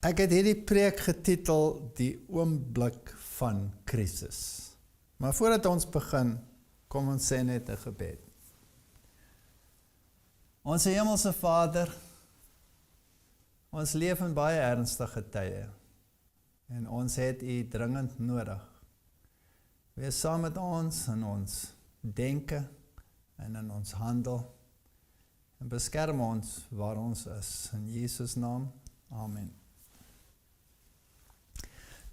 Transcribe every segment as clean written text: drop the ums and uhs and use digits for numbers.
Ek het hierdie preek getitel Die oomblik van krisis. Maar voordat ons begin, kom ons sê net 'n gebed. Ons hemelse Vader, ons leef in baie ernstige tye en ons het U dringend nodig. Wees saam met ons in ons denke en in ons handel en beskerm ons waar ons is. In Jesus naam, amen.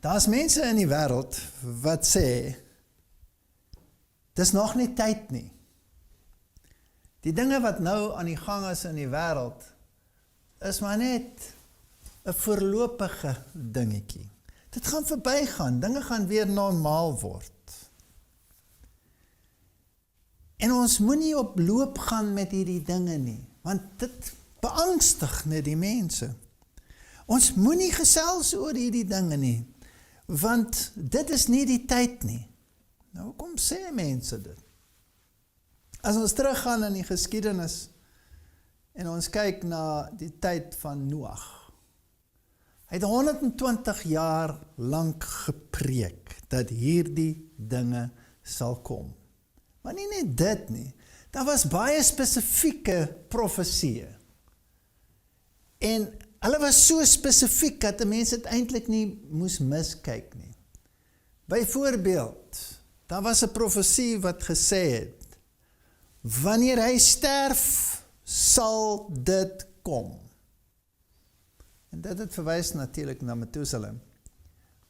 Daar's mense in die wêreld wat sê, dis nog nie tyd nie. Die dinge wat nou aan die gang is in die wêreld, is maar net 'n voorlopige dingetjie. Dit gaan verbygaan, dinge gaan weer normaal word. En ons moenie op loop gaan met hierdie dinge nie, want dit beangstig net die mense. Ons moenie gesels oor hierdie dinge nie, want dit is nie die tyd nie. Nou, hoekom sê mense dit? As ons teruggaan in die geskiedenis en ons kyk na die tyd van Noag. Hy het 120 jaar lank gepreek dat hierdie dinge sal kom. Maar nie net dit nie. Daar was baie spesifieke profesieë. En hulle was so spesifiek dat die mense dit eintlik nie moes miskyk nie. Byvoorbeeld, daar was 'n profesie wat gesê het, wanneer hy sterf, sal dit kom. En dit het verwys natuurlik na Methuselah,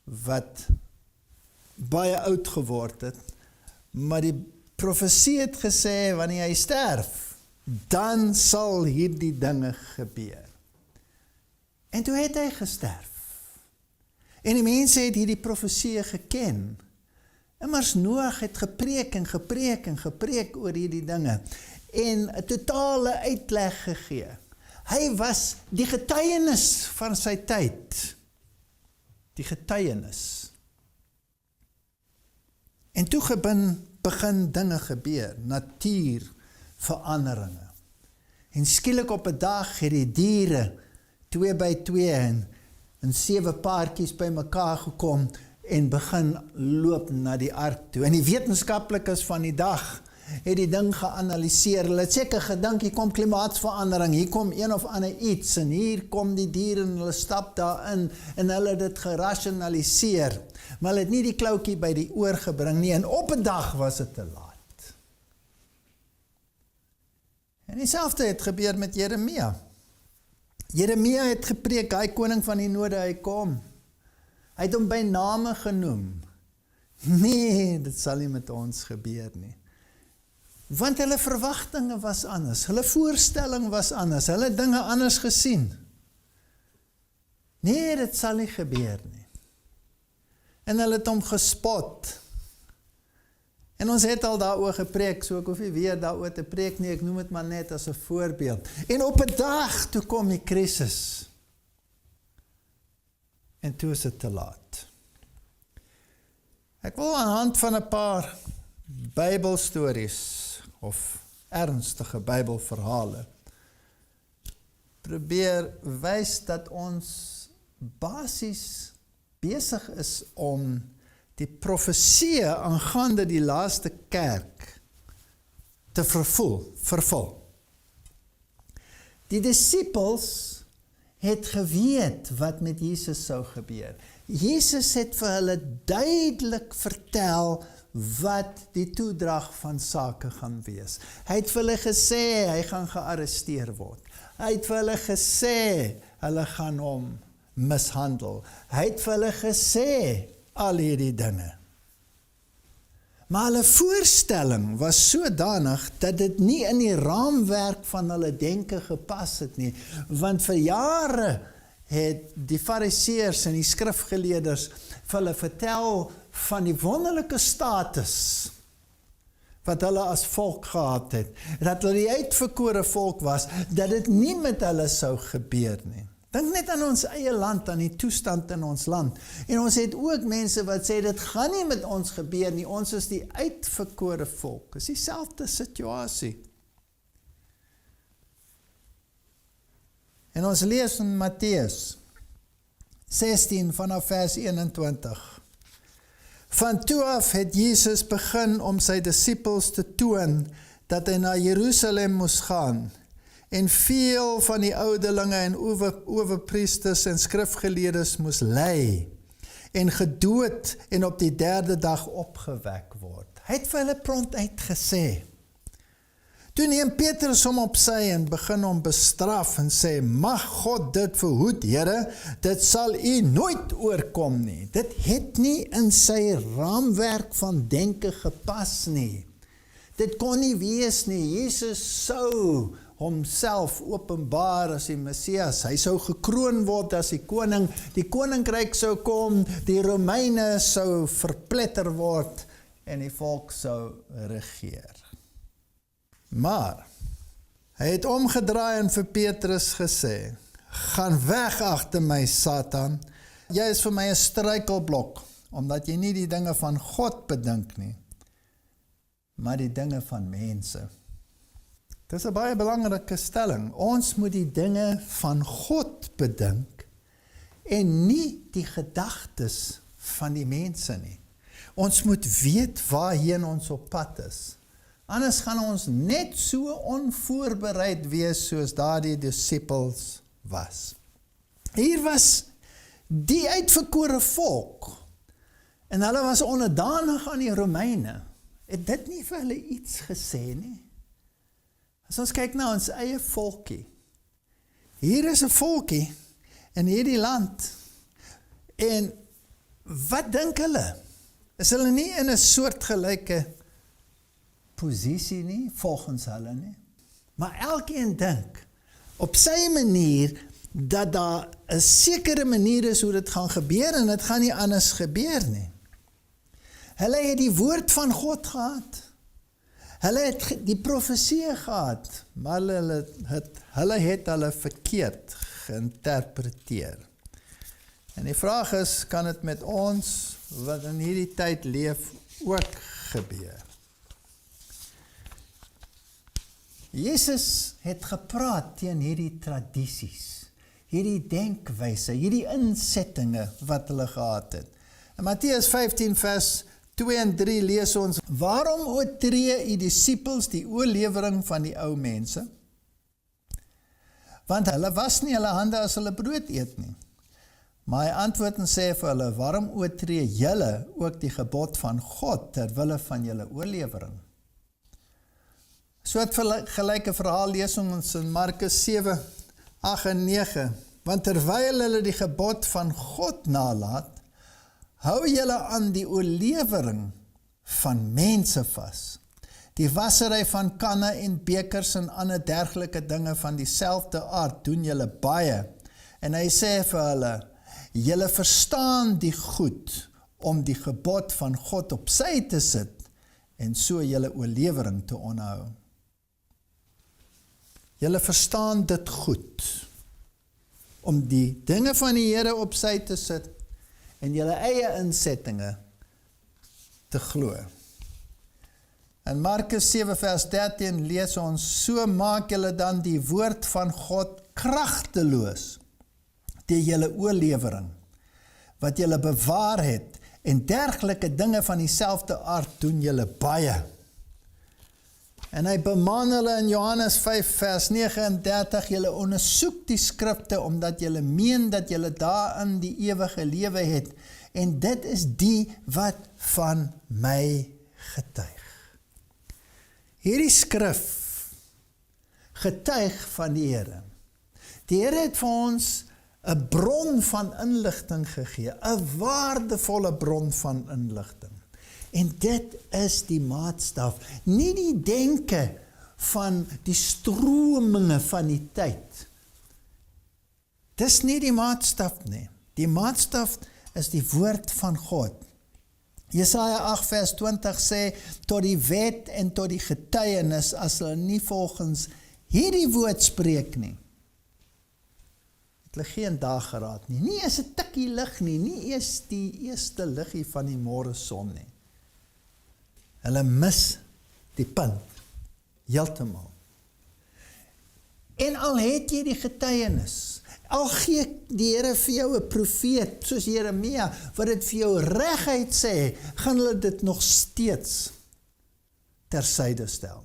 wat baie oud geword het, maar die profesie het gesê, wanneer hy sterf, dan sal hierdie dinge gebeur. En toe het hy gesterf. En die mense het hierdie profesie geken. Immers Noag het gepreek en gepreek en gepreek oor hierdie dinge en 'n totale uitleg gegee. Hy was die getuienis van sy tyd. Die getuienis. En toe begin dinge gebeur, natuurveranderinge. En skielik op 'n dag het die diere 2 by 2 en 7 paartjies by mekaar gekom en begin loop na die ark toe. En die wetenskaplikes van die dag het die ding geanalyseer. Hulle het seker gedink, hier kom klimaatsverandering, hier kom een of ander iets, en hier kom die diere en hulle stap daarin, en hulle het dit gerationaliseer. Maar hulle het nie die kloutjie by die oor gebring nie, en op 'n dag was dit te laat. En dieselfde het gebeur met Jeremia. Jeremia het gepreek, hy koning van die noorde, hy kom. Hy het hom by name genoem. Nee, dit sal nie met ons gebeur nie. Want hulle verwagtinge was anders, hulle voorstelling was anders, hulle het dinge anders gesien. Nee, dit sal nie gebeur nie. En hulle het hom gespot. En ons het al daaroor gepreek, so ek hoef nie weer daaroor te preek nie, ek noem dit maar net as 'n voorbeeld. En op 'n dag, toe kom die krisis. En toe is dit te laat. Ek wil aan die hand van 'n paar Bybelstories of ernstige Bybelverhale probeer wys dat ons basies besig is om die profesie aangaande die laaste kerk te vervul. Die disippels het geweet wat met Jesus sou gebeur. Jesus het vir hulle duidelik vertel wat die toedrag van sake gaan wees. Hy het vir hulle gesê, hy gaan gearresteer word. Hy het vir hulle gesê, hulle gaan hom mishandel. Hy het vir hulle gesê, al hierdie dinge. Maar hulle voorstelling was sodanig dat dit nie in die raamwerk van hulle denke gepas het nie, want vir jare het die fariseërs en die skrifgeleerders vir hulle vertel van die wonderlike status wat hulle as volk gehad het, dat hulle die uitverkore volk was, dat dit nie met hulle sou gebeur nie. Dink net aan ons eie land, aan die toestand in ons land. En ons het ook mense wat sê, dit gaan nie met ons gebeur nie, ons is die uitverkore volk. Dis dieselfde situasie. En ons lees in Matteus 16 vanaf vers 21. Van toe af het Jesus begin om sy disippels te toon dat hy na Jerusalem moes gaan, en veel van die ouderlinge en owerpriesters en skrifgeleerdes moes ly, en gedood en op die 3de dag opgewek word. Hy het vir hulle prontuit gesê. Toe neem Petrus hom op sy en begin hom bestraf en sê, mag God dit verhoed, Here, dit sal u nooit oorkom nie. Dit het nie in sy raamwerk van denke gepas nie. Dit kon nie wees nie. Jesus sou homself openbaar as die Messias. Hy sou gekroon word as die koning. Die koninkryk sou kom, die Romeine sou verpletter word en die volk sou regeer. Maar hy het omgedraai en vir Petrus gesê, gaan weg agter my, Satan. Jy is vir my 'n struikelblok, omdat jy nie die dinge van God bedink nie, maar die dinge van mense. Dit is 'n baie belangrike stelling. Ons moet die dinge van God bedink en nie die gedagtes van die mense nie. Ons moet weet waarheen ons op pad is. Anders gaan ons net so onvoorbereid wees soos daardie disippels was. Hier was die uitverkore volk en hulle was onderdanig aan die Romeine. Het dit nie vir hulle iets gesê nie? As ons kyk na ons eie volkie. Hier is 'n volkie in hierdie land. En wat dink hulle? Is hulle nie in 'n soortgelyke posisie nie, volgens hulle nie? Maar elkeen dink op sy manier dat daar 'n sekere manier is hoe dit gaan gebeur en dit gaan nie anders gebeur nie. Hulle het die woord van God gehad. Hulle het die profesie gehad, maar hulle het hulle verkeerd geïnterpreteer. En die vraag is, kan dit met ons, wat in hierdie tyd leef, ook gebeur? Jesus het gepraat teen hierdie tradisies, hierdie denkwyse, hierdie insettinge wat hulle gehad het. In Matteus 15 vers 2 en 3 lees ons, waarom oortree die disippels die oorlewering van die ou mense? Want hulle was nie hulle hande as hulle brood eet nie. Maar hy antwoord en sê vir hulle, waarom oortree julle ook die gebod van God ter wille van julle oorlewering? So 'n gelyke verhaal lees ons in Markus 7, 8 en 9. Want terwyl hulle die gebod van God nalaat, hou julle aan die oorlewering van mense vas. Die wassery van kanne en bekers en ander dergelike dinge van dieselfde aard doen julle baie. En hy sê vir hulle, julle verstaan die goed om die gebod van God op sy te sit en so julle oorlewering te onderhou. Julle verstaan dit goed om die dinge van die Here op sy te sit en julle eie insettinge te glo. In Markus 7 vers 13 lees ons, so maak julle dan die woord van God kragteloos deur julle oorlewering, wat julle bewaar het, en dergelike dinge van dieselfde aard doen julle baie. En hy bemaan hulle in Johannes 5 vers 39, julle ondersoek die skrifte, omdat julle meen dat julle daarin die ewige lewe het, en dit is die wat van my getuig. Hierdie skrif getuig van die Here. Die Here het vir ons 'n bron van inligting gegee, 'n waardevolle bron van inligting. En dit is die maatstaf, nie die denke van die strominge van die tyd. Dis nie die maatstaf nie. Die maatstaf is die woord van God. Jesaja 8 vers 20 sê, tot die wet en tot die getuienis, as hulle nie volgens hierdie woord spreek nie, het hulle geen dag geraad nie. Nie is 'n tikkie lig nie, nie eers die eerste liggie van die môre son nie. Hulle mis die punt, heeltemal. En al het jy die getuienis, Al gee die Here vir jou 'n profeet, soos Jeremia, wat dit vir jou reguit sê, gaan hulle dit nog steeds tersyde stel.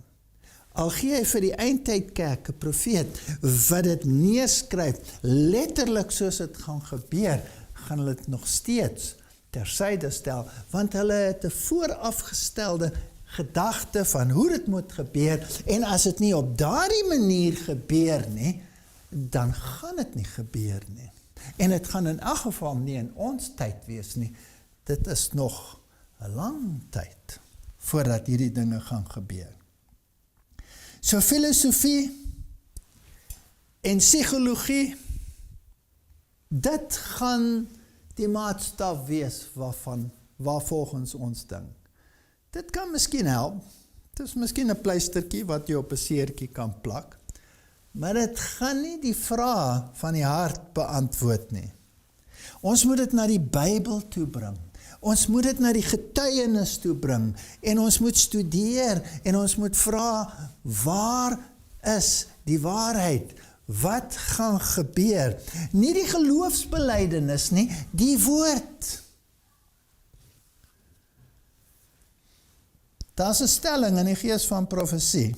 Al gee hy vir die eindtydkerk 'n profeet, wat dit neerskryf, letterlik soos dit gaan gebeur, gaan hulle dit nog steeds tersyde stel, want hulle het 'n voorafgestelde gedagte van hoe dit moet gebeur, en as dit nie op daardie manier gebeur nie, dan gaan dit nie gebeur nie. En dit gaan in elk geval nie in ons tyd wees nie. Dit is nog 'n lang tyd voordat hierdie dinge gaan gebeur. So filosofie en psigologie, dit gaan die maatstaf wees waar volgens ons dink. Dit kan miskien help. Dit is miskien 'n pleistertjie wat jy op 'n seertjie kan plak. Maar dit gaan nie die vrae van die hart beantwoord nie. Ons moet dit na die Bybel toe bring. Ons moet dit na die getuienis toe bring. En ons moet studeer. En ons moet vra, waar is die waarheid? Wat gaan gebeur? Nie die geloofsbelijdenis nie, die woord. Daar is 'n stelling in die gees van profesie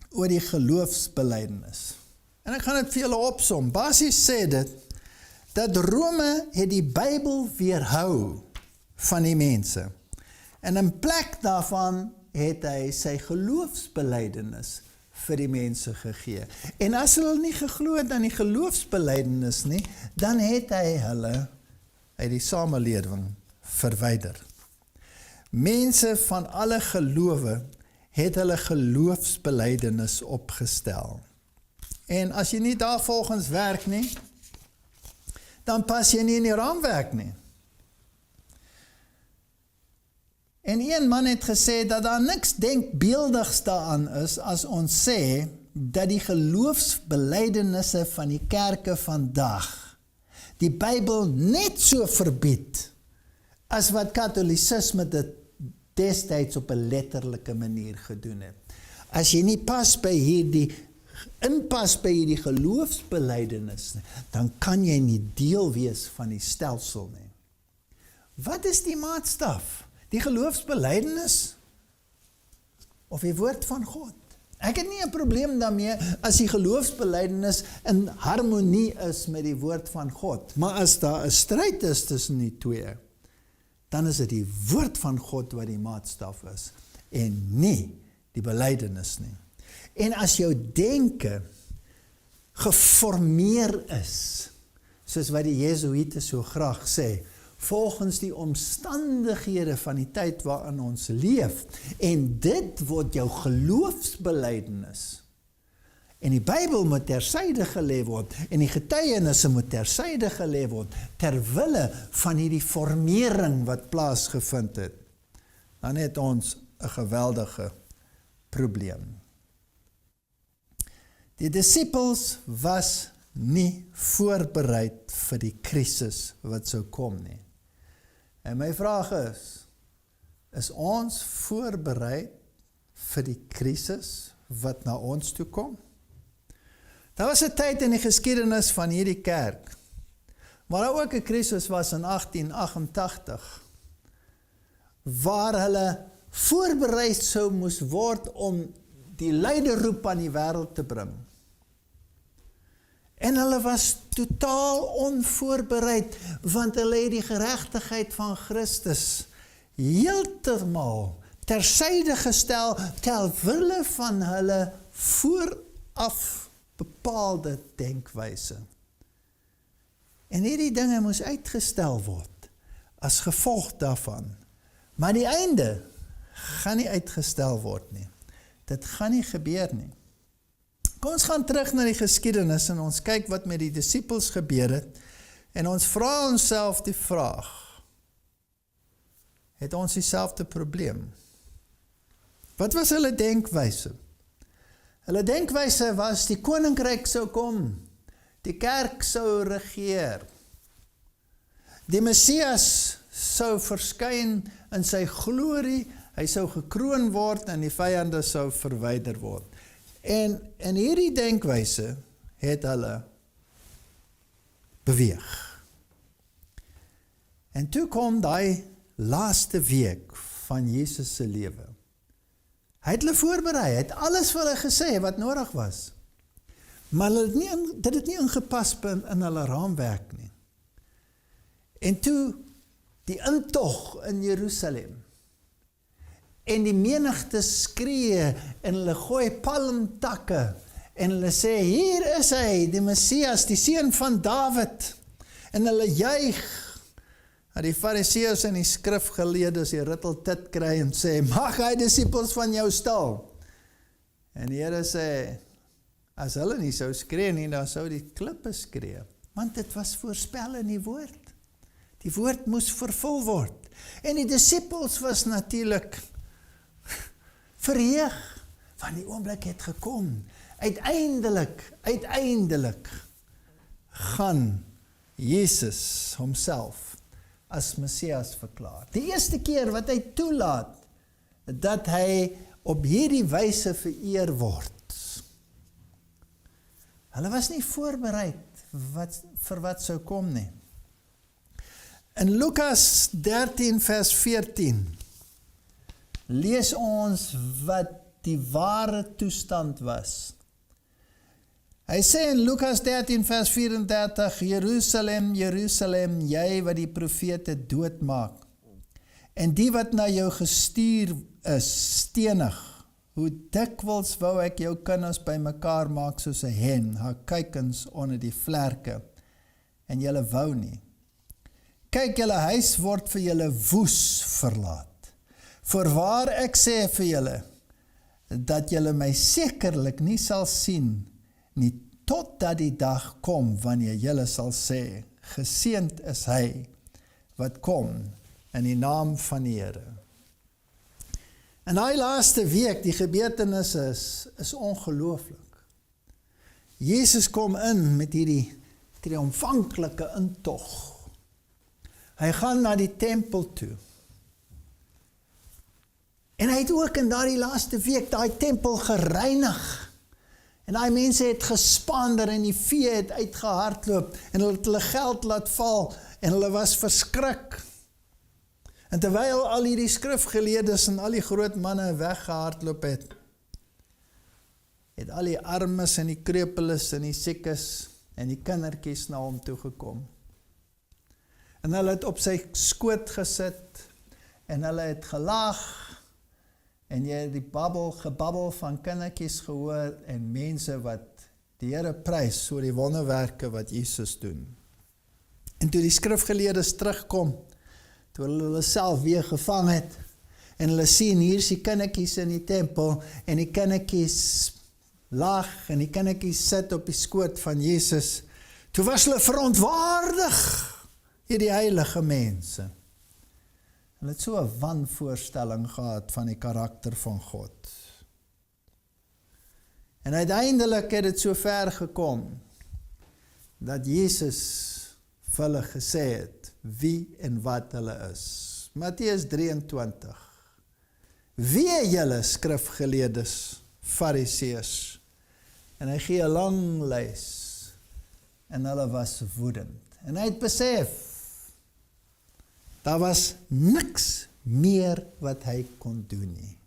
oor die geloofsbelijdenis. En ek gaan dit vir julle opsom. Basies sê dit, dat Rome het die Bybel weerhou van die mense. En in plek daarvan het hy sy geloofsbelijdenis vir die mense gegee. En as hulle nie geglo het aan die geloofsbelijdenis nie, dan het hy hulle uit die samelewing verwyder. Mense van alle gelowe het hulle geloofsbelijdenis opgestel. En as jy nie daar volgens werk nie, dan pas jy nie in die raamwerk nie. En een man het gesê dat daar niks denkbeeldigs daaraan is as ons sê dat die geloofsbelijdenisse van die kerke vandag die Bybel net so verbied as wat katholicisme dit destyds op 'n letterlike manier gedoen het. As jy nie inpas by hierdie geloofsbelijdenis nie, dan kan jy nie deel wees van die stelsel nie. Wat is die maatstaf? Die geloofsbelijdenis of die woord van God? Ek het nie 'n probleem daarmee as die geloofsbelijdenis in harmonie is met die woord van God. Maar as daar 'n stryd is tussen die twee, dan is dit die woord van God wat die maatstaf is en nie die belijdenis nie. En as jou denke geformeer is, soos wat die Jesuïte so graag sê, volgens die omstandighede van die tyd waarin ons leef, en dit word jou geloofsbelijdenis. En die Bybel moet tersyde gelê word, en die getuienisse moet tersyde gelê word, terwille van hierdie formering wat plaasgevind het. Dan het ons 'n geweldige probleem. Die disippels was nie voorbereid vir die krisis wat sou kom nie. En my vraag is ons voorbereid vir die krisis wat na ons toe kom? Daar was 'n tyd in die geskiedenis van hierdie kerk, waar daar ook 'n krisis was in 1888, waar hulle voorbereid sou moes word om die leiderroep aan die wêreld te bring. En hulle was totaal onvoorbereid, want hulle het die geregtigheid van Christus heeltemal tersyde gestel, terwille van hulle vooraf bepaalde denkwyse. En hierdie dinge moes uitgestel word, as gevolg daarvan. Maar die einde gaan nie uitgestel word nie. Dit gaan nie gebeur nie. Kom ons gaan terug na die geskiedenis en ons kyk wat met die disippels gebeur het en ons vra onsself die vraag, het ons dieselfde probleem? Wat was hulle denkwyse? Hulle denkwyse was die koninkryk sou kom, die kerk sou regeer, die Messias sou verskyn in sy glorie, hy sou gekroon word en die vyande sou verwyder word. En in hierdie denkwyse het hulle beweeg. En toe kom die laaste week van Jesus se lewe. Hy het hulle voorberei, hy het alles vir hulle gesê wat nodig was. Maar dit het nie ingepas in hulle raamwerk nie. En toe die intog in Jerusalem. En die menigte skree en hulle gooi palmtakke en hulle sê, hier is hy, die Messias, die seun van Dawid. En hulle juig. Die Fariseërs en die skrifgeleerdes die ritteltit kry en sê, mag hy disippels van jou stal. En die Here sê, as hulle nie sou skree nie, dan sou die klippe skree. Want dit was voorspel in die woord. Die woord moes vervul word. En die disippels was natuurlik verheug, want die oomblik het gekom. Uiteindelik gaan Jesus homself as Messias verklaar. Die eerste keer wat hy toelaat, dat hy op hierdie wyse vereer word. Hulle was nie voorbereid vir wat sou kom nie. In Lukas 13 vers 14 lees ons wat die ware toestand was. Hy sê in Lukas 13 vers 34, Jerusalem, Jerusalem, jy wat die profete doodmaak, en die wat na jou gestuur is, stenig, hoe dikwels wou ek jou kinders by mekaar maak soos 'n hen, haar kuikens onder die vlerke, en julle wou nie. Kyk, julle huis word vir julle woes verlaat. Voorwaar ek sê vir julle, dat julle my sekerlik nie sal sien, nie totdat die dag kom, wanneer julle sal sê, geseënd is hy, wat kom in die naam van die Here. En die laaste week, die gebeurtenisse is ongelooflik. Jesus kom in met hierdie triomfanklike intog. Hy gaan na die tempel toe. En hy het ook in daardie laaste week daai tempel gereinig. En daai mense het gespander en die vee het uitgehardloop en hulle het hulle geld laat val en hulle was verskrik. En terwyl al hierdie skrifgeleerdes en al die groot manne weggehardloop het al die armes en die krepeles en die siekes en die kindertjies na hom toe gekom. En hulle het op sy skoot gesit en hulle het gelag en jy het die gebabbel van kindertjies gehoor en mense wat die Here prys oor die wonderwerke wat Jesus doen. En toe die skrifgeleerdes terugkom, toe hulle self weer gevang het en hulle sien hier is die kindertjies in die tempel en die kindertjies lag en die kindertjies sit op die skoot van Jesus, toe was hulle verontwaardig hierdie heilige mense. Hulle het so 'n wanvoorstelling gehad van die karakter van God. En uiteindelik het dit so ver gekom, dat Jesus vir hulle gesê het, wie en wat hulle is. Matteus 23. Wee julle skrifgeleerdes, Fariseërs, en hy gee 'n lang lys, en hulle was woedend. En hy het besef, daar was niks meer wat hy kon doen nie.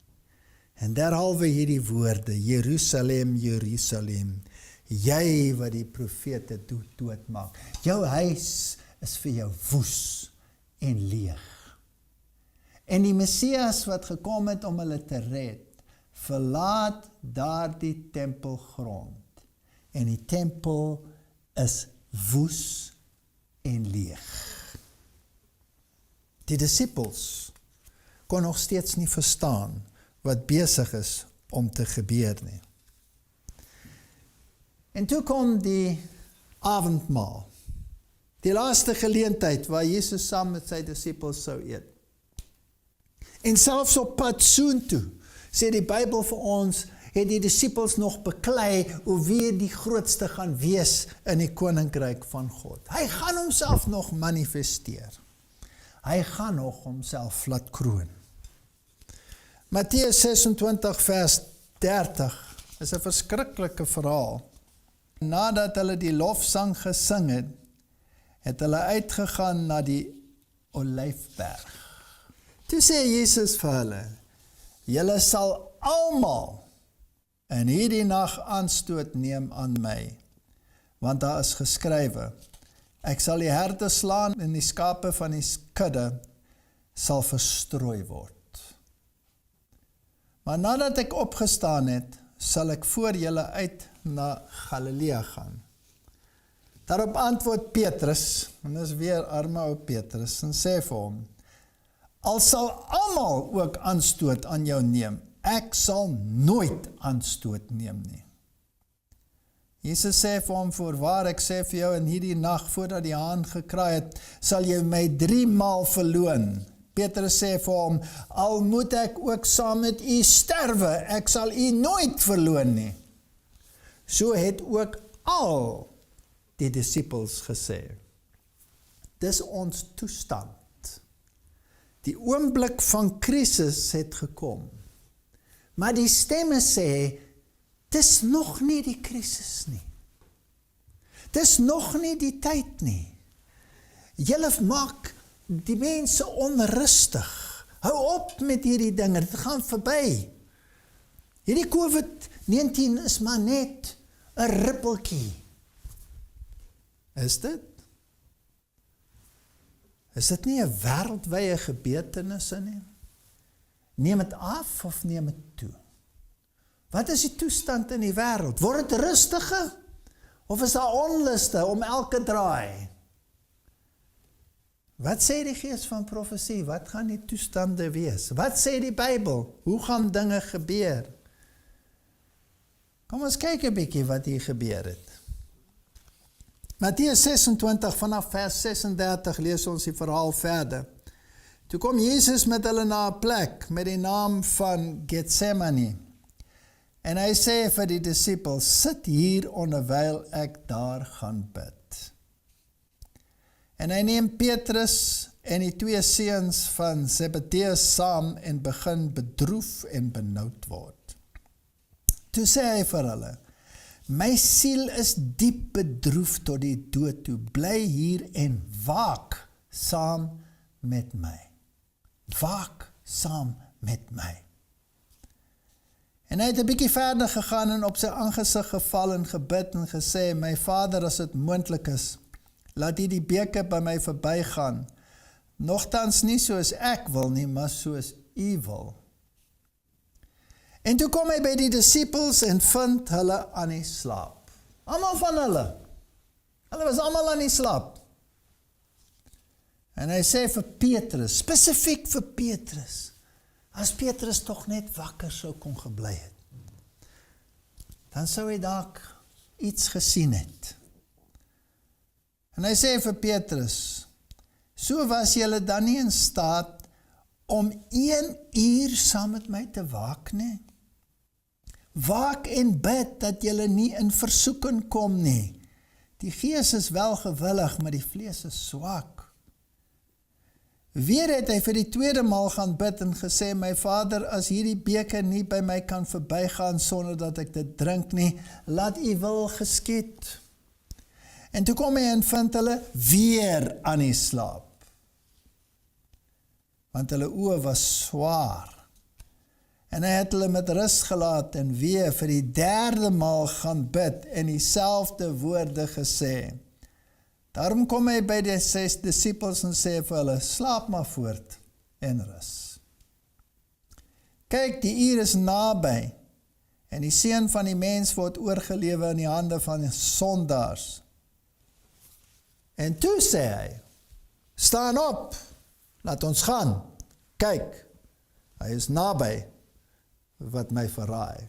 En derhalwe hierdie woorde, Jerusalem, Jerusalem, jy wat die profete doodmaak. Jou huis is vir jou woes en leeg. En die Messias wat gekom het om hulle te red, verlaat daardie tempelgrond. En die tempel is woes en leeg. Die disippels kon nog steeds nie verstaan wat besig is om te gebeur nie. En toe kom die avondmaal, die laaste geleentheid waar Jesus saam met sy disippels sou eet. En selfs op pad soontoe, sê die Bybel vir ons, het die disippels nog beklei hoe wie die grootste gaan wees in die koninkryk van God. Hy gaan homself nog manifesteer. Hy gaan nog homself laat kroon. Matteus 26 vers 30 is 'n verskriklike verhaal. Nadat hulle die lofsang gesing het, het hulle uitgegaan na die Olyfberg. Toe sê Jesus vir hulle, julle sal almal in hierdie nag aanstoot neem aan my, want daar is geskrywe, ek sal die herde slaan en die skape van die kudde sal verstrooi word. Maar nadat ek opgestaan het, sal ek voor julle uit na Galilea gaan. Daarop antwoord Petrus, en dis weer arme ou Petrus, en sê vir hom, al sal almal ook aanstoot aan jou neem, ek sal nooit aanstoot neem nie. Jesus sê vir hom, voorwaar ek sê vir jou, in hierdie nag voordat die haan gekraai het, sal jy my 3 maal verloon. Petrus sê vir hom, al moet ek ook saam met u sterwe, ek sal u nooit verloon nie. So het ook al die disippels gesê. Dis ons toestand. Die oomblik van krisis het gekom. Maar die stemme sê, dis nog nie die krisis nie. Dis nog nie die tyd nie. Julle maak die mense onrustig. Hou op met hierdie dinge, dit gaan verby. Hierdie COVID-19 is maar net 'n rippeltjie. Is dit? Is dit nie 'n wêreldwye gebeurtenis nie? Neem dit af of neem dit toe? Wat is die toestand in die wêreld? Word dit rustiger? Of is daar onluste om elke draai? Wat sê die gees van profesie? Wat gaan die toestande wees? Wat sê die Bybel? Hoe gaan dinge gebeur? Kom ons kyk 'n bietjie wat hier gebeur het. Matteus 26 vanaf vers 36 lees ons die verhaal verder. Toe kom Jesus met hulle na 'n plek met die naam van Getsemane. En hy sê vir die disippels, sit hier onderwyl ek daar gaan bid. En hy neem Petrus en die 2 seuns van Zebedeus saam en begin bedroef en benoud word. Toe sê hy vir hulle, my siel is diep bedroef tot die dood toe, bly hier en waak saam met my. Waak saam met my. En hy het 'n bietjie verder gegaan en op sy aangesig geval en gebid en gesê, my Vader, as dit moontlik is, laat die beker by my verbygaan. Nogtans nie soos ek wil nie, maar soos u wil. En toe kom hy by die disippels en vind hulle aan die slaap. Almal van hulle. Hulle was almal aan die slaap. En hy sê vir Petrus, spesifiek vir Petrus, as Petrus tog net wakker sou kon gebly het, dan sou hy dalk iets gesien het. En hy sê vir Petrus, so was julle dan nie in staat om 1 uur saam met my te waak nie. Waak en bid dat julle nie in versoeking kom nie. Die gees is wel gewillig, maar die vlees is swak. Weer het hy vir die 2de maal gaan bid en gesê, my Vader, as hierdie beker nie by my kan verbygaan sonder dat ek dit drink nie, laat u wil geskied. En toe kom hy en vind hulle weer aan die slaap. Want hulle oë was swaar. En hy het hulle met rus gelaat en weer vir die 3de maal gaan bid en dieselfde woorde gesê. Daarom kom hy by die 6 disippels en sê vir hulle, slaap maar voort en rus. Kyk, die uur is naby en die seun van die mens word oorgelewer in die hande van die sondaars. En toe sê hy, staan op, laat ons gaan. Kyk, hy is naby wat my verraai.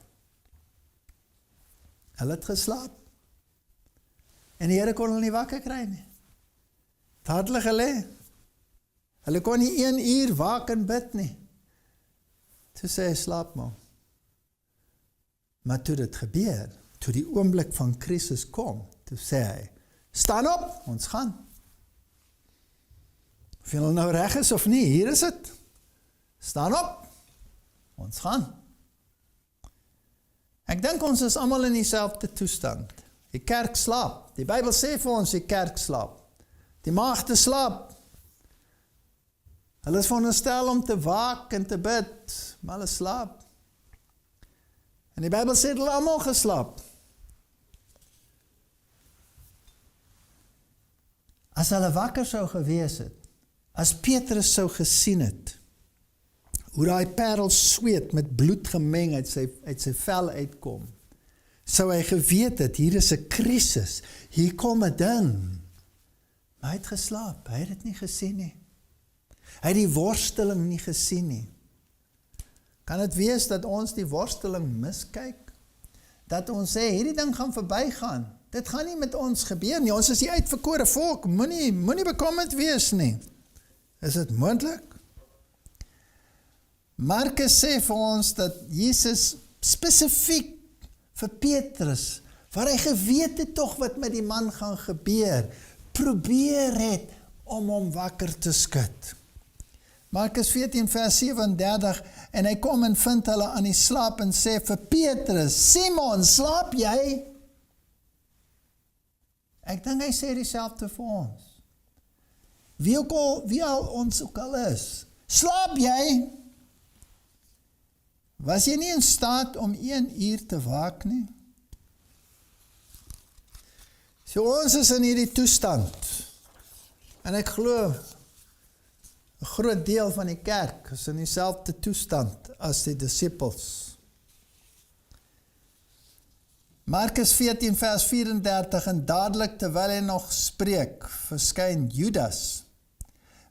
Hulle het geslaap. En die Here kon hulle nie wakker kry nie. Het had hulle gelê. Hulle kon nie 1 uur waak en bid nie. Toe sê hy, slaap maar. Maar toe dit gebeur, toe die oomblik van krisis kom, toe sê hy, staan op, ons gaan. Of jy nou reg is of nie, hier is dit. Staan op, ons gaan. Ek dink ons is almal in dieselfde toestand. Die kerk slaap. Die Bybel sê vir ons, die kerk slaap. Die maagde slaap. Hulle is veronderstel om te waak en te bid, maar hulle slaap. En die Bybel sê hulle almal geslaap. As hulle wakker sou gewees het, as Petrus sou gesien het, hoe daai parel sweet met bloed gemeng uit sy vel uitkom, sou hy geweet het, hier is 'n krisis, hier kom 'n ding. Maar hy het geslaap, hy het dit nie gesien nie. Hy het die worsteling nie gesien nie. Kan dit wees dat ons die worsteling miskyk? Dat ons sê, hierdie ding gaan verbygaan. Dit gaan nie met ons gebeur nie. Ons is die uitverkore volk. Moenie bekommerd wees nie. Is dit moontlik? Markus sê vir ons dat Jesus spesifiek vir Petrus, waar hy geweet het tog wat met die man gaan gebeur, probeer het om hom wakker te skud. Markus 14 vers 37, en hy kom en vind hulle aan die slaap en sê vir Petrus, Simon, slaap jy? Ek dink hy sê dieselfde vir ons. Wie al ons ook al is, slaap jy? Was jy nie in staat om 1 uur te waak nie? So ons is in hierdie toestand. En ek glo, 'n groot deel van die kerk is in dieselfde toestand as die disippels. Markus 14 vers 34, en dadelik terwyl hy nog spreek, verskyn Judas,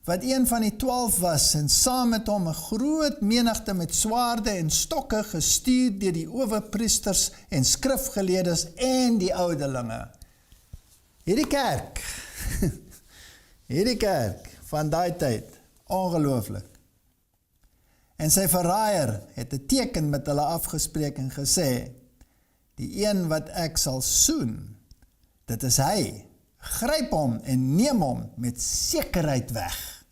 wat een van die 12 was, en saam met hom 'n groot menigte met swaarde en stokke gestuur deur die owerpriesters en skrifgeleerdes en die ouderlinge. Hierdie kerk van daai tyd, ongelooflik. En sy verraaier het 'n teken met hulle afgespreek en gesê, die een wat ek sal soen, dit is hy. Gryp hom en neem hom met sekerheid weg.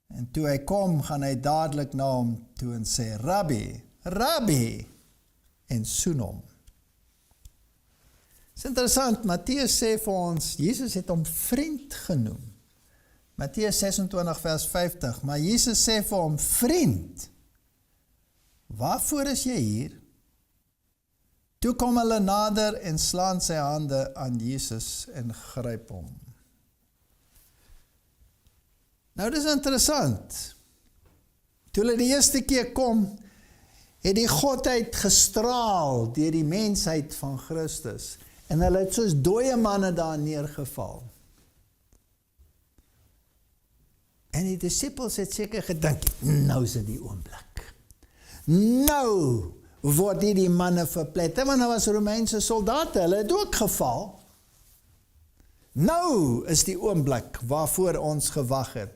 En toe hy kom, gaan hy dadelik na hom toe en sê, Rabbi, en soen hom. Dit is interessant, Matteus sê vir ons, Jesus het hom vriend genoem. Matteus 26 vers 50, maar Jesus sê vir hom, vriend, waarvoor is jy hier? Toe kom hulle nader en slaan sy hande aan Jesus en gryp hom. Nou, dit is interessant. Toe hulle die eerste keer kom, het die godheid gestraal deur die mensheid van Christus. En hulle het soos dooie manne daar neergeval. En die disippels het seker gedink, nou is dit die oomblik. Nou word die manne verpletter, want nou was Romeinse soldate, hulle het ook geval. Nou is die oomblik waarvoor ons gewag het.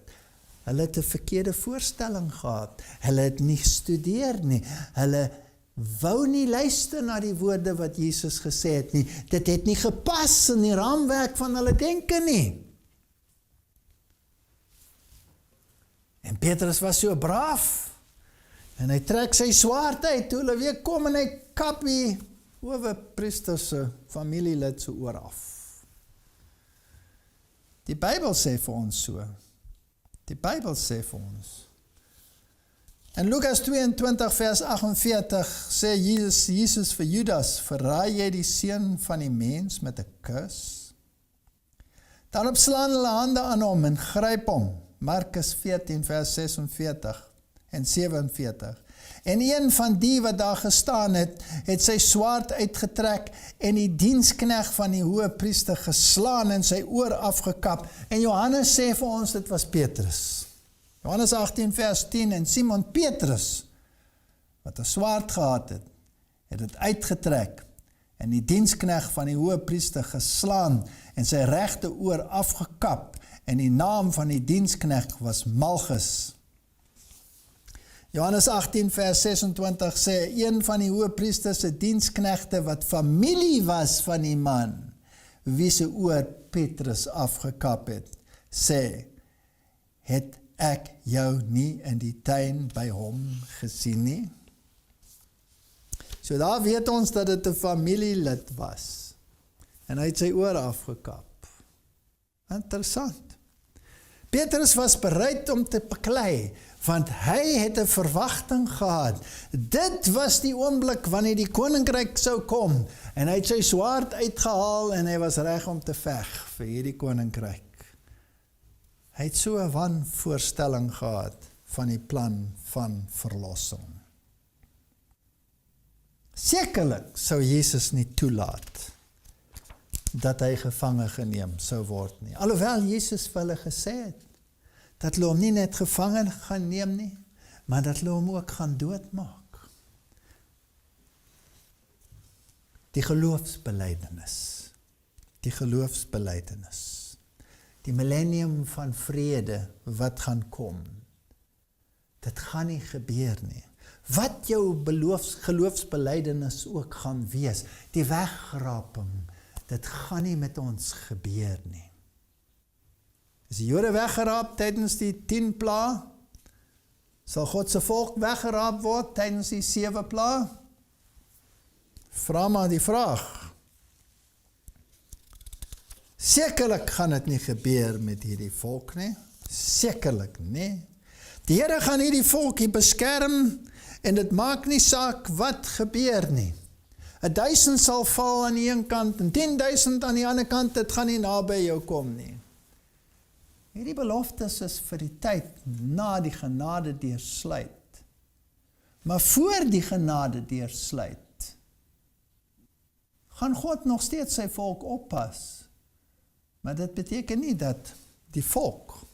Hulle het 'n verkeerde voorstelling gehad. Hulle het nie gestudeer nie. Hulle wou nie luister na die woorde wat Jesus gesê het nie. Dit het nie gepas in die raamwerk van hulle denke nie. En Petrus was so braaf. En hy trek sy swaard uit, toe hulle weer kom en hy kap die owerpriester se familielid se oor af. Die Bybel sê vir ons so. Die Bybel sê vir ons. In Lukas 22 vers 48 sê Jesus vir Judas, verraai jy die seun van die mens met 'n kus? Daarop slaan hulle hande aan hom en gryp hom. Markus 14 vers 46 en 47. En een van die wat daar gestaan het, het sy swaard uitgetrek en die diensknegt van die hoëpriester geslaan en sy oor afgekap. En Johannes sê vir ons, dit was Petrus. Johannes 18 vers 10, en Simon Petrus, wat 'n swaard gehad het, het dit uitgetrek en die diensknegt van die hoëpriester geslaan en sy regte oor afgekap, en die naam van die diensknegt was Malchus. Johannes 18 vers 26 sê, een van die hoëpriester se diensknegte wat familie was van die man, wie se oor Petrus afgekap het, sê, het ek jou nie in die tuin by hom gesien nie? So daar weet ons dat dit 'n familielid was, en hy het sy oor afgekap. Interessant. Petrus was bereid om te beklei, want hy het 'n verwagting gehad. Dit was die oomblik wanneer die koninkryk sou kom, en hy het sy swaard uitgehaal, en hy was reg om te veg vir hierdie koninkryk. Hy het so 'n wanvoorstelling gehad van die plan van verlossing. Sekerlik sou Jesus nie toelaat dat hy gevange geneem sou word nie. Alhoewel Jesus vir hulle gesê het, dat hulle hom nie net gevange gaan neem nie, maar dat hulle hom ook gaan doodmaak. Die geloofsbelijdenis. Die geloofsbelijdenis. Die millennium van vrede wat gaan kom. Dit gaan nie gebeur nie. Wat jou geloofsbelijdenis ook gaan wees, die wegraping, dit gaan nie met ons gebeur nie. Is die Jode weggeraap tydens die 10 pla? Sal God se volk weggeraap word tydens die 7 pla? Vra maar die vraag. Sekerlik gaan dit nie gebeur met hierdie volk nie. Sekerlik nie. Die Here gaan hierdie volkie beskerm, en dit maak nie saak wat gebeur nie. 1000 sal val aan die een kant, en 10.000 aan die ander kant, dit gaan nie naby jou kom nie. Hierdie beloftes is vir die tyd na die genade deursluit. Maar voor die genade deursluit, gaan God nog steeds sy volk oppas. Maar dit beteken nie dat die volk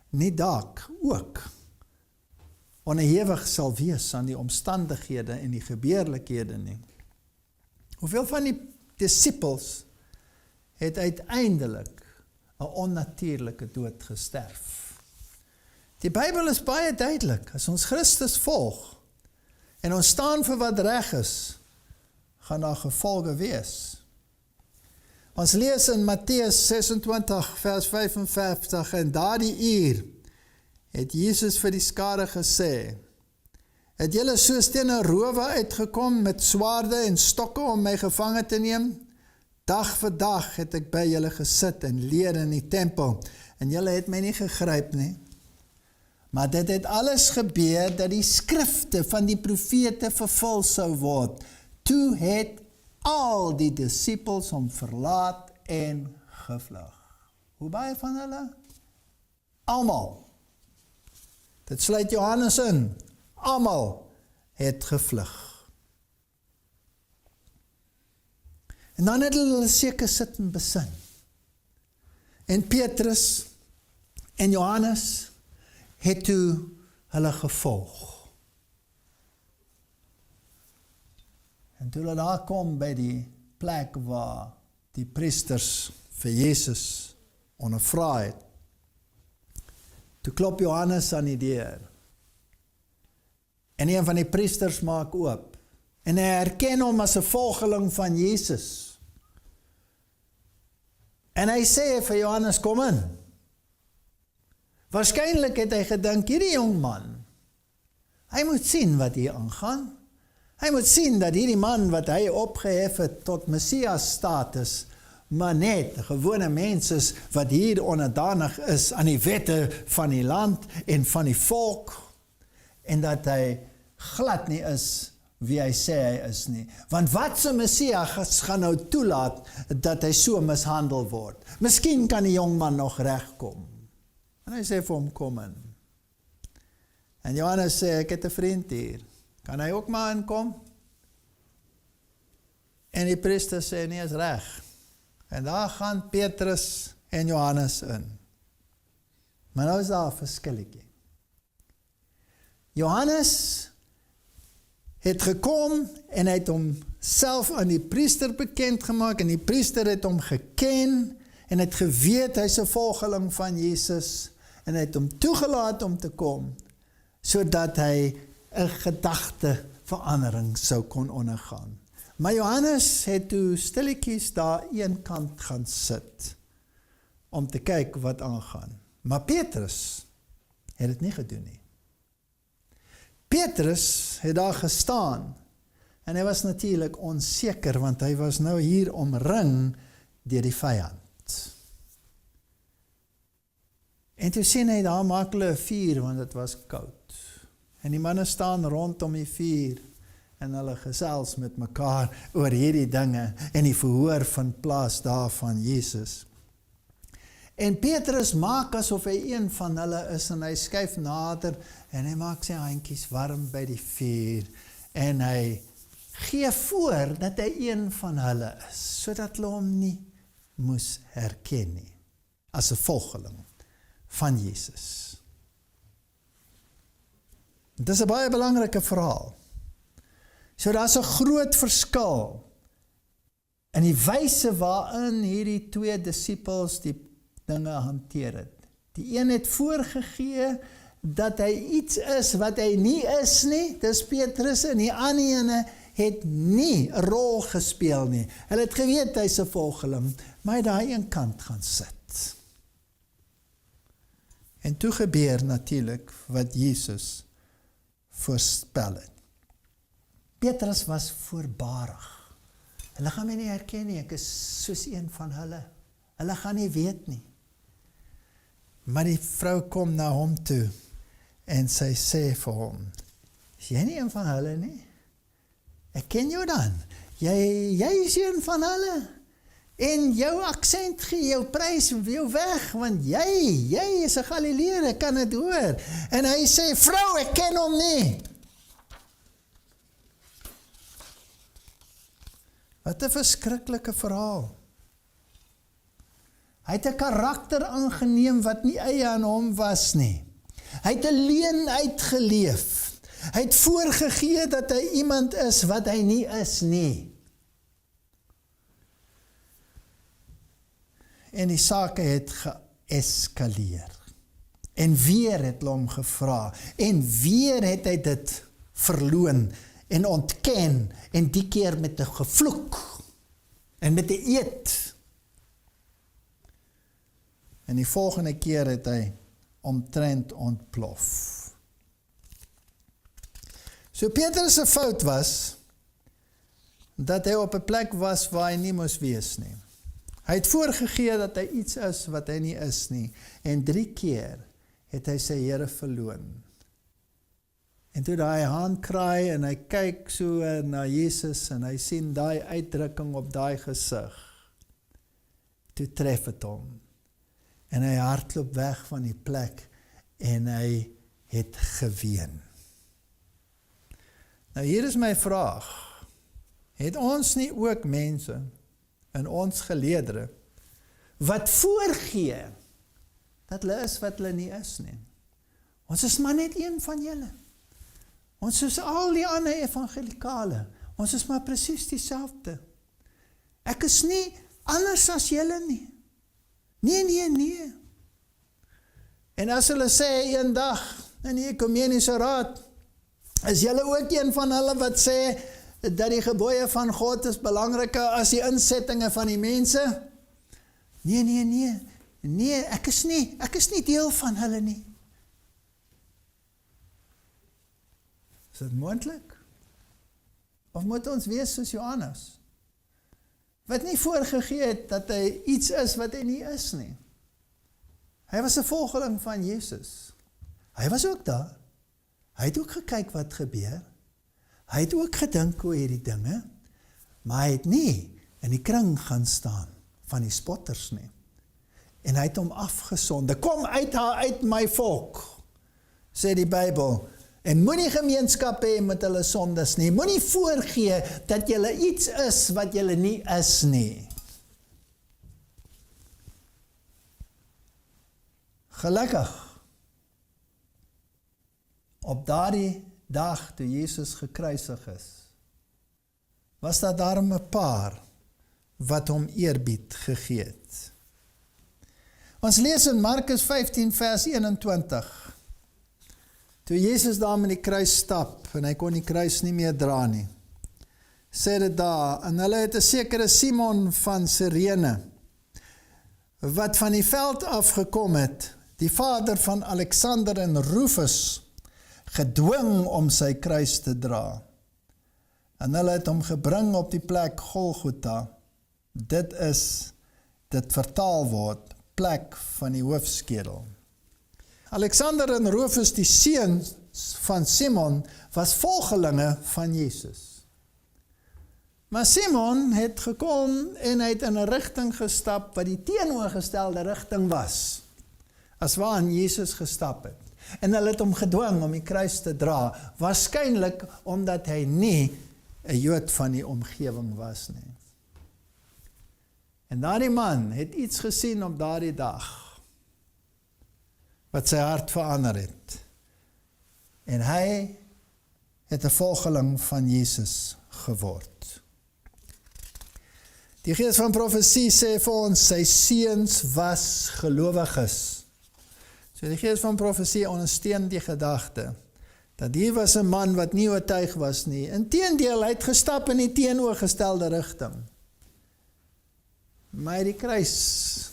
nie dalk ook onderhewig sal wees aan die omstandighede en die gebeurlikhede nie. Hoeveel van die disciples het uiteindelik 'n onnatuurlike dood gesterf? Die Bybel is baie duidelik. As ons Christus volg en ons staan vir wat reg is, gaan daar gevolge wees. Ons lees in Matteus 26 vers 55, en daardie uur het Jesus vir die skare gesê, het julle soos teen 'n rowe uitgekom met swaarde en stokke om my gevange te neem? Dag vir dag het ek by julle gesit en leer in die tempel, en julle het my nie gegryp nie. Maar dit het alles gebeur dat die skrifte van die profete vervul sou word. Toe het al die disippels hom verlaat en gevlug. Hoe baie van hulle? Almal. Dit sluit Johannes in. Almal het gevlug. En dan het hulle seker sit en besin. En Petrus en Johannes het toe hulle gevolg. En toe hulle daar kom by die plek waar die priesters vir Jesus ondervra het, toe klop Johannes aan die deur. En een van die priesters maak oop. En hy herken hom as 'n volgeling van Jesus. En hy sê vir Johannes, kom in. Waarskynlik het hy gedink, hierdie jong man, hy moet sien wat hier aangaan. Hy moet sien dat hierdie man wat hy opgehef het tot Messias status, maar net gewone mens is wat hier onderdanig is aan die wette van die land en van die volk, en dat hy glad nie is wie hy sê hy is nie. Want wat se Messias gaan nou toelaat dat hy so mishandel word? Miskien kan die jong man nog regkom. En hy sê vir hom, kom in. En Johannes sê, ek het 'n vriend hier. Kan hy ook maar inkom? En die priester sê, nee, is reg. En daar gaan Petrus en Johannes in. Maar nou is daar 'n verskilletjie. Johannes het gekom en hy het homself aan die priester bekend gemaak, en die priester het hom geken en het geweet hy's 'n volgeling van Jesus, en hy het hom toegelaat om te kom, sodat hy 'n gedagteverandering sou kon ondergaan. Maar Johannes het toe stilletjies daar een kant gaan sit, om te kyk wat aangaan. Maar Petrus het dit nie gedoen nie. Petrus het daar gestaan, en hy was natuurlik onseker, want hy was nou hier omring deur die vyand. En toe sien hy, daar maak hulle 'n vuur, want dit was koud. En die manne staan rondom die vuur, en hulle gesels met mekaar oor hierdie dinge, en die verhoor van plaas daar van Jesus. En Petrus maak asof hy een van hulle is, en hy skuif nader, en hy maak sy handjies warm by die vuur, en hy gee voor dat hy een van hulle is, sodat hulle hom nie moes herken nie, as 'n volgeling van Jesus. Dit is 'n baie belangrike verhaal. So daar's 'n groot verskil in die wyse waarin hierdie twee disippels die dinge hanteer het. Die een het voorgegee dat hy iets is wat hy nie is nie, dis Petrus, en die ander ene het nie 'n rol gespeel nie. Hulle het geweet hy's 'n volgeling, maar hy daai een kant gaan sit. En toe gebeur natuurlik wat Jesus voorspel het. Petrus was voorbarig. Hulle gaan my nie herken nie, ek is soos een van hulle. Hulle gaan nie weet nie. Maar die vrou kom na hom toe, en sy sê vir hom, is jy nie een van hulle nie? Ek ken jou dan. Jy is een van hulle. En jou aksent gee jou prys jou weg, want jy is 'n Galileër, ek kan dit hoor. En hy sê, vrou, ek ken hom nie. Wat 'n verskriklike verhaal. Hy het 'n karakter aangeneem wat nie eie aan hom was nie. Hy het 'n leuen uitgeleef. Hy het voorgegee dat hy iemand is wat hy nie is nie. En die sake het geeskaleer. En weer het hulle hom gevra. En weer het hy dit verloon en ontken. En die keer met 'n gevloek. En met 'n eed. En die volgende keer het hy omtrent ontplof. So Petrus se fout was, dat hy op 'n plek was waar hy nie moes wees nie. Hy het voorgegee dat hy iets is wat hy nie is nie, en 3 keer het hy sy Here verloon. En toe daai haan kraai, en hy kyk so na Jesus, en hy sien daai uitdrukking op daai gesig, toe tref het hom, en hy hardloop weg van die plek, en hy het geween. Nou hier is my vraag, het ons nie ook mense in ons geleedere wat voorgee dat hulle is wat hulle nie is nie? Ons is maar net een van julle. Ons is al die ander evangelikale. Ons is maar presies dieselfde. Ek is nie anders as julle nie. Nee. En as hulle sê eendag in die ekumeniese raad, is julle ook een van hulle wat sê dat die gebooie van God is belangriker as die insettinge van die mense? Nee, ek is nie deel van hulle nie. Is dit moontlik? Of moet ons wees soos Johannes, wat nie voorgegee het dat hy iets is wat hy nie is nie? Hy was 'n volgeling van Jesus. Hy was ook daar. Hy het ook gekyk wat gebeur. Hy het ook gedink oor hierdie dinge, maar hy het nie in die kring gaan staan van die spotters nie. En hy het hom afgesonder. Kom uit my volk, sê die Bybel, en moenie gemeenskap hê met hulle sondes nie. Moenie voorgee dat julle iets is wat julle nie is nie. Gelukkig, op daardie dag toe Jesus gekruisig is, was daar daarom 'n paar wat hom eerbied gegee het. Ons lees in Markus 15 vers 21. Toe Jesus daar met die kruis stap, en hy kon die kruis nie meer dra nie, sê dit daar, en hulle het 'n sekere Simon van Sirene, wat van die veld afgekom het, die vader van Alexander en Rufus, gedwing om sy kruis te dra. En hulle het hom gebring op die plek Golgotha. Dit vertaal word, plek van die hoofskedel. Alexander en Rufus, die seuns van Simon, was volgelinge van Jesus. Maar Simon het gekom en hy het in 'n rigting gestap wat die teenoorgestelde rigting was, as waarin Jesus gestap het. En hulle het hom gedwing om die kruis te dra, waarskynlik omdat hy nie 'n Jood van die omgewing was nie. En daardie man het iets gesien op daardie dag, wat sy hart verander het. En hy het 'n volgeling van Jesus geword. Die gees van profesie sê vir ons, sy seuns was gelowiges. So die gees van profesie ondersteun die gedagte, dat hier was 'n man wat nie oortuig was nie. Inteendeel, hy het gestap in die teenoorgestelde rigting. Maar hy het die kruis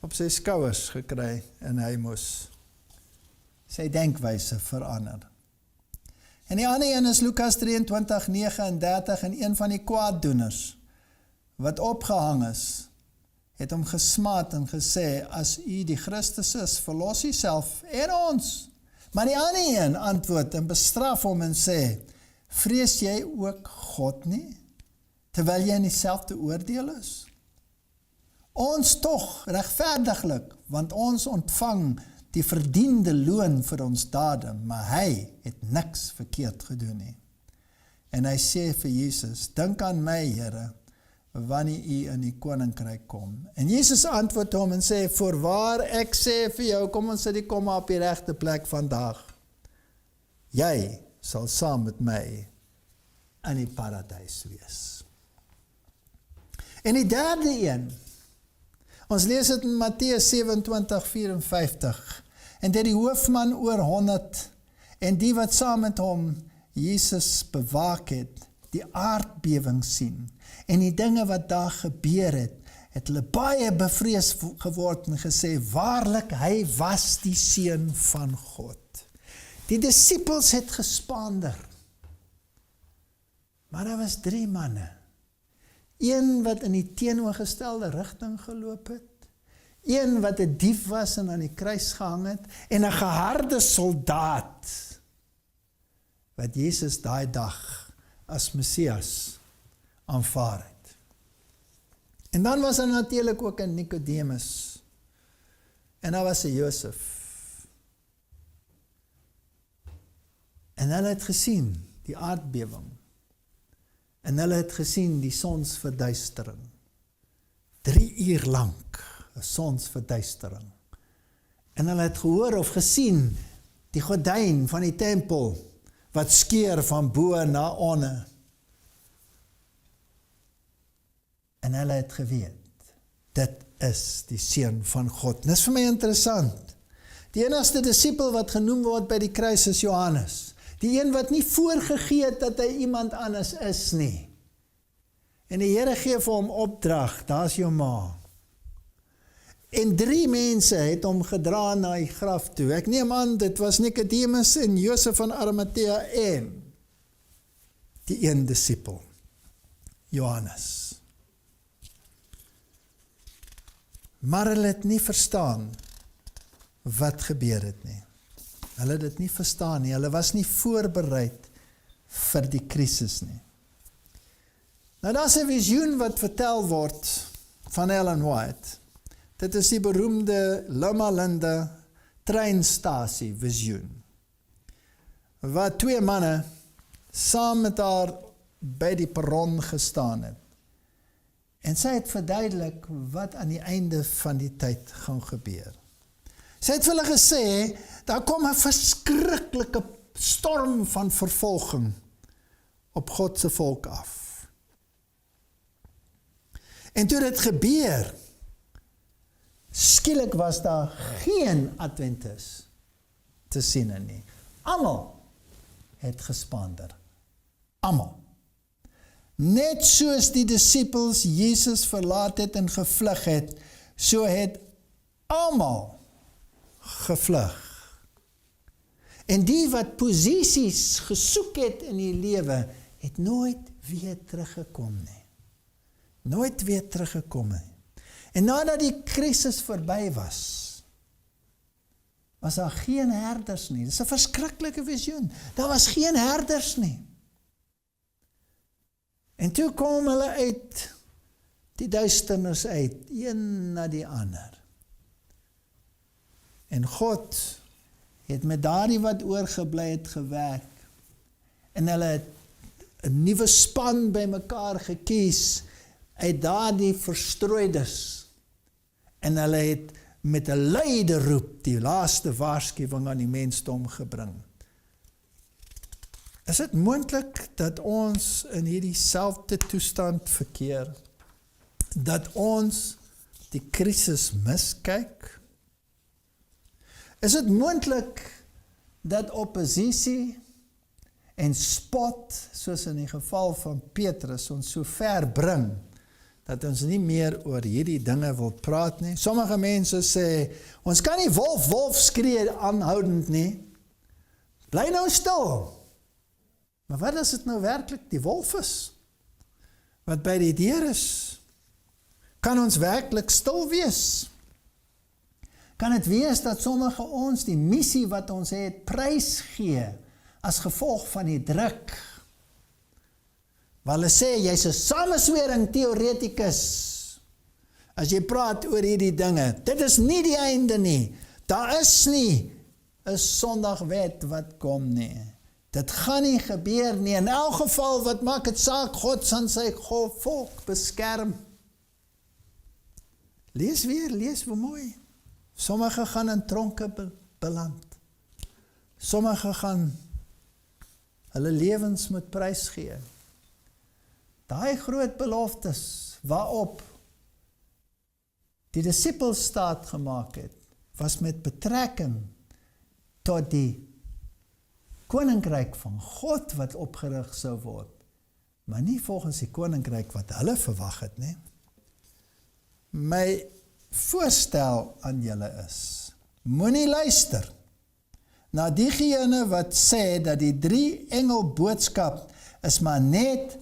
op sy skouers gekry en hy moes sy denkwyse verander. En die ander een is Lukas 23:39 en een van die kwaaddoeners wat opgehang is, het hom gesmaad en gesê, as u die Christus is, verlos u self en ons. Maar die ander een antwoord en bestraf hom en sê, vrees jy ook God nie, terwyl jy in dieselfde oordeel is? Ons tog regverdiglik, want ons ontvang die verdiende loon vir ons dade, maar hy het niks verkeerd gedoen nie. En hy sê vir Jesus, dink aan my, Here, wanneer u in die koninkryk kom. En Jesus antwoord hom en sê, voorwaar ek sê vir jou, kom ons sit die komma op die regte plek vandag. Jy sal saam met my in die paradys wees. En die derde een, ons lees dit in Matteus 27:54, en dit die hoofman oor 100, en die wat saam met hom Jesus bewaak het, die aardbewing sien, en die dinge wat daar gebeur het hulle baie bevrees geword en gesê, waarlik, hy was die seun van God. Die disippels het gespander, maar daar was 3 manne, een wat in die teenoorgestelde rigting geloop het, een wat 'n dief was en aan die kruis gehang het, en 'n geharde soldaat, wat Jesus daai dag as Messias aanvaar het. En dan was daar natuurlik ook 'n Nicodemus, en daar was 'n Josef. En hulle het gesien die aardbewing, en hulle het gesien die sonsverduistering. 3 uur lank, 'n sonsverduistering. En hulle het gehoor of gesien die gordyn van die tempel, wat skeur van bo na onder. En hulle het geweet, dit is die seun van God. En dit is vir my interessant. Die enigste disipel wat genoem word by die kruis is Johannes. Die een wat nie voorgegee het dat hy iemand anders is nie. En die Here gee vir hom opdrag, daar's jou ma. En 3 mense het hom gedra na die graf toe. Ek neem aan, dit was Nicodemus en Josef van Arimatea en die een disipel, Johannes. Maar hulle het nie verstaan wat gebeur het nie. Hulle het dit nie verstaan nie. Hulle was nie voorbereid vir die krisis nie. Nou, daar's 'n visioen wat vertel word van Ellen White. Dit is die beroemde Loma Linda treinstasie visioen, waar 2 manne saam met haar by die perron gestaan het. En sy het verduidelik wat aan die einde van die tyd gaan gebeur. Sy het vir hulle gesê, daar kom 'n verskriklike storm van vervolging op God se volk af. En toe dit gebeur, skielik was daar geen Adventis te sien nie. Almal het gespander. Almal. Net soos die disippels Jesus verlaat het en gevlug het, so het almal gevlug. En die wat posisies gesoek het in die lewe, het nooit weer teruggekom nie. Nooit weer teruggekom nie. En nadat die krisis verby was, was daar geen herders nie. Dis 'n verskriklike visioen. Daar was geen herders nie. En toe kom hulle uit die duisternis uit, een na die ander. En God het met daardie wat oorgebly het gewerk. En hulle het 'n nuwe span bymekaar gekies uit daardie verstrooides. En hulle het met 'n luide roep die laaste waarskuwing aan die mensdom gebring. Is dit moontlik dat ons in hierdie selfde toestand verkeer? Dat ons die krisis miskyk? Is dit moontlik dat oppositie en spot, soos in die geval van Petrus, ons so ver bring, dat ons nie meer oor hierdie dinge wil praat nie? Sommige mense sê, ons kan nie wolf skree aanhoudend nie. Bly nou stil. Maar wat as dit nou werklik die wolf is? Wat by die deur is? Kan ons werklik stil wees? Kan dit wees dat sommige ons die missie wat ons het prys gee as gevolg van die druk? Waar hulle sê, jy's 'n sameswering teoreticus. As jy praat oor hierdie dinge, dit is nie die einde nie. Daar is nie 'n Sondagwet wat kom nie. Dit gaan nie gebeur nie. In elk geval, wat maak dit saak? God gaan sy volk beskerm. Lees weer mooi. Sommige gaan in tronke beland. Sommige gaan hulle lewens moet prys gee. Daai groot beloftes waarop die disippels staat gemaak het, was met betrekking tot die koninkryk van God wat opgerig sou word, maar nie volgens die koninkryk wat hulle verwag het nie. My voorstel aan julle is, moenie luister na diegene wat sê dat die 3 engel boodskap is maar net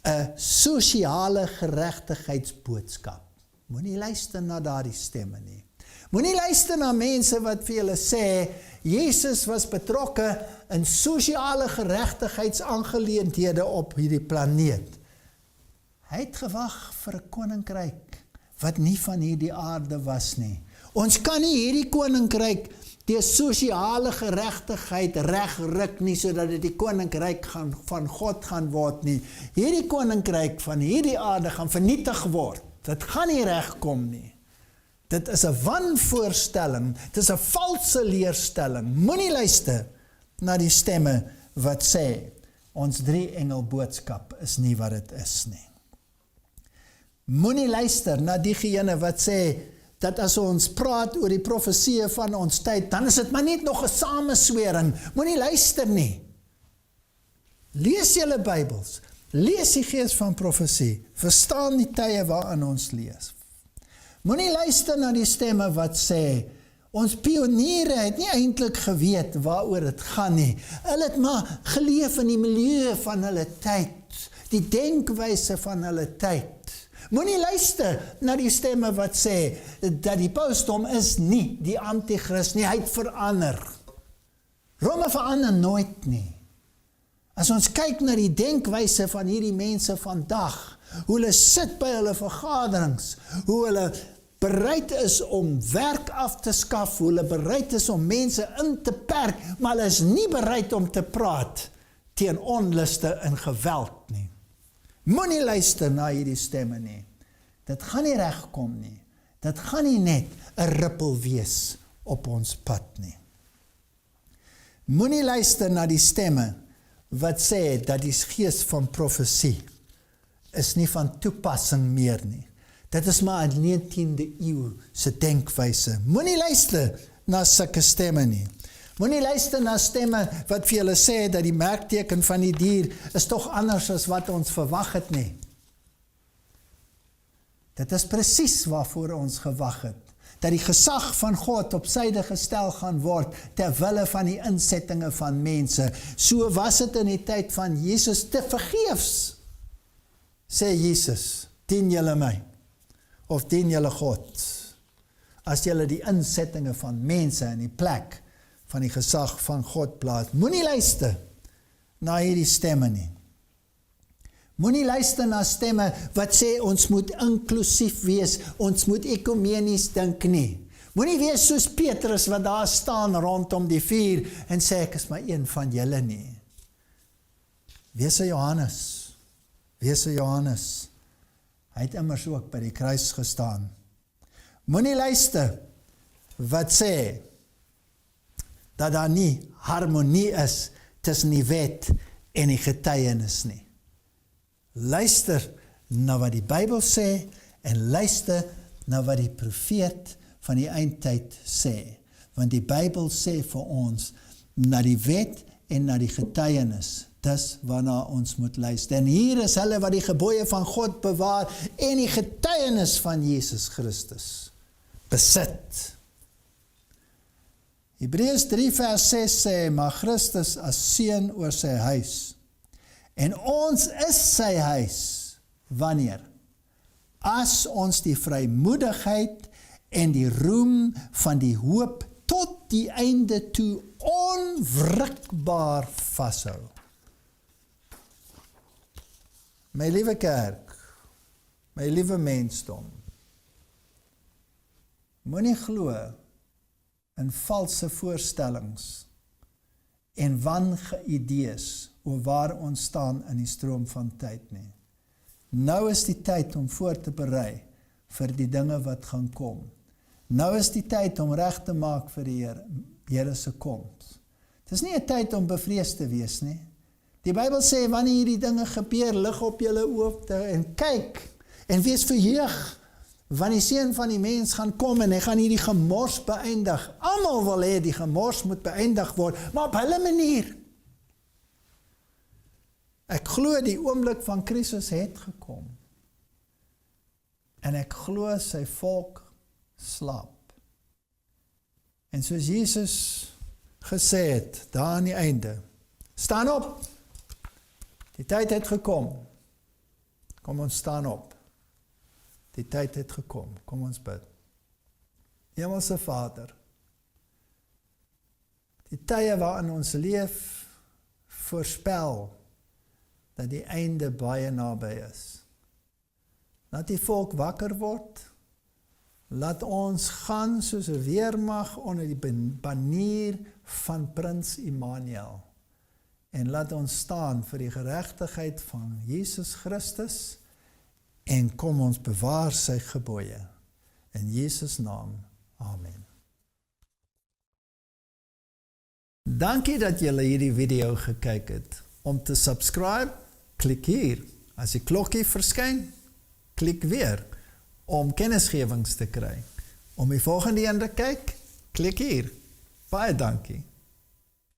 'n sosiale geregtigheidsboodskap. Moenie luister na daardie stemme nie. Moenie luister na mense wat vir julle sê, Jesus was betrokke in sosiale geregtigheidsaangeleenthede op hierdie planeet. Hy het gewag vir 'n koninkryk wat nie van hierdie aarde was nie. Ons kan nie hierdie koninkryk die sosiale geregtigheid regryk nie, sodat dit die koninkryk van God gaan word nie. Hierdie koninkryk van hierdie aarde gaan vernietig word. Dit gaan nie regkom nie. Dit is 'n wanvoorstelling, dit is 'n valse leerstelling. Moenie luister na die stemme wat sê, ons 3 engel boodskap is nie wat dit is nie. Moenie luister na diegene wat sê, dat as ons praat oor die profeseë van ons tyd, dan is dit maar net nog 'n sameswering. Moenie luister nie. Lees julle Bybels, lees die gees van profesie, verstaan die tye waarin ons lees. Moenie luister na die stemme wat sê, ons pioniere het nie eintlik geweet waaroor dit gaan nie. Hulle het maar geleef in die milieu van hulle tyd, die denkwyse van hulle tyd. Moenie luister na die stemme wat sê, dat die pausdom is nie die antichrist nie, hy het verander. Rome verander nooit nie. As ons kyk na die denkwyse van hierdie mense vandag, hoe hulle sit by hulle vergaderings, hoe hulle bereid is om werk af te skaf, hoe hulle bereid is om mense in te perk, maar hulle is nie bereid om te praat teen onluste en geweld nie. Moenie luister na hierdie stemme nie. Dit gaan nie regkom nie. Dit gaan nie net 'n rippel wees op ons pad nie. Moenie luister na die stemme wat sê dat die gees van profesie is nie van toepassing meer nie. Dit is maar 'n 19de eeu se denkwyse. Moenie luister na sulke stemme nie. Moenie luister na stemme wat vir julle sê dat die merkteken van die dier is tog anders as wat ons verwag het nie. Dit is presies waarvoor ons gewag het. Dat die gesag van God op syde gestel gaan word ter wille van die insettinge van mense. So was dit in die tyd van Jesus te vergeefs. Sê Jesus, dien julle my? Of dien julle God? as julle die insettinge van mense in die plek van die gesag van God plaas. Moenie luister na hierdie stemme nie. Moenie luister na stemme wat sê ons moet inklusief wees, ons moet ekumenies dink nie. Moenie wees soos Petrus wat daar staan rondom die vuur en sê ek is maar een van julle nie. Wees 'n Johannes. Wees 'n Johannes. Hy het immers ook by die kruis gestaan. Moenie luister wat sê dat daar nie harmonie is tussen die wet en die getuienis nie. Luister na wat die Bybel sê en luister na wat die profeet van die eindtyd sê. Want die Bybel sê vir ons na die wet en na die getuienis. Dis waarna ons moet luister. En hier is hulle wat die gebooie van God bewaar en die getuienis van Jesus Christus besit. Hebreërs 3 vers 6 sê, maar Christus as seun oor sy huis. En ons is sy huis. Wanneer? As ons die vrymoedigheid en die roem van die hoop tot die einde toe onwrikbaar vashou. My liewe kerk, my liewe mensdom, moenie glo in valse voorstellings en wanidees oor waar ons staan in die stroom van tyd nie. Nou is die tyd om voor te berei vir die dinge wat gaan kom. Nou is die tyd om reg te maak vir die Here se koms. Dit is nie 'n tyd om bevrees te wees nie. Die Bybel sê, wanneer hierdie dinge gebeur, lig op julle oë en kyk, en wees verheug, want die seun van die mens gaan kom, en hy gaan hierdie gemors beëindig. Almal wil hê die gemors moet beëindig word, maar op hulle manier. Ek glo die oomblik van krisis het gekom, en ek glo sy volk slaap. En soos Jesus gesê het, daar aan die einde, staan op, die tyd het gekom, kom ons staan op, die tyd het gekom, kom ons bid. Hemelse Vader, die tye waarin ons leef, voorspel, dat die einde baie naby is. Laat die volk wakker word, laat ons gaan soos 'n weermag onder die banier van Prins Immanuel, en laat ons staan vir die geregtigheid van Jesus Christus, en kom ons bewaar sy gebooie. In Jesus naam, amen. Dankie dat julle hierdie video gekyk het. Om te subscribe, klik hier. As die klokkie verskyn, klik weer om kennisgewings te kry. Om die volgende een te kyk, klik hier. Baie dankie.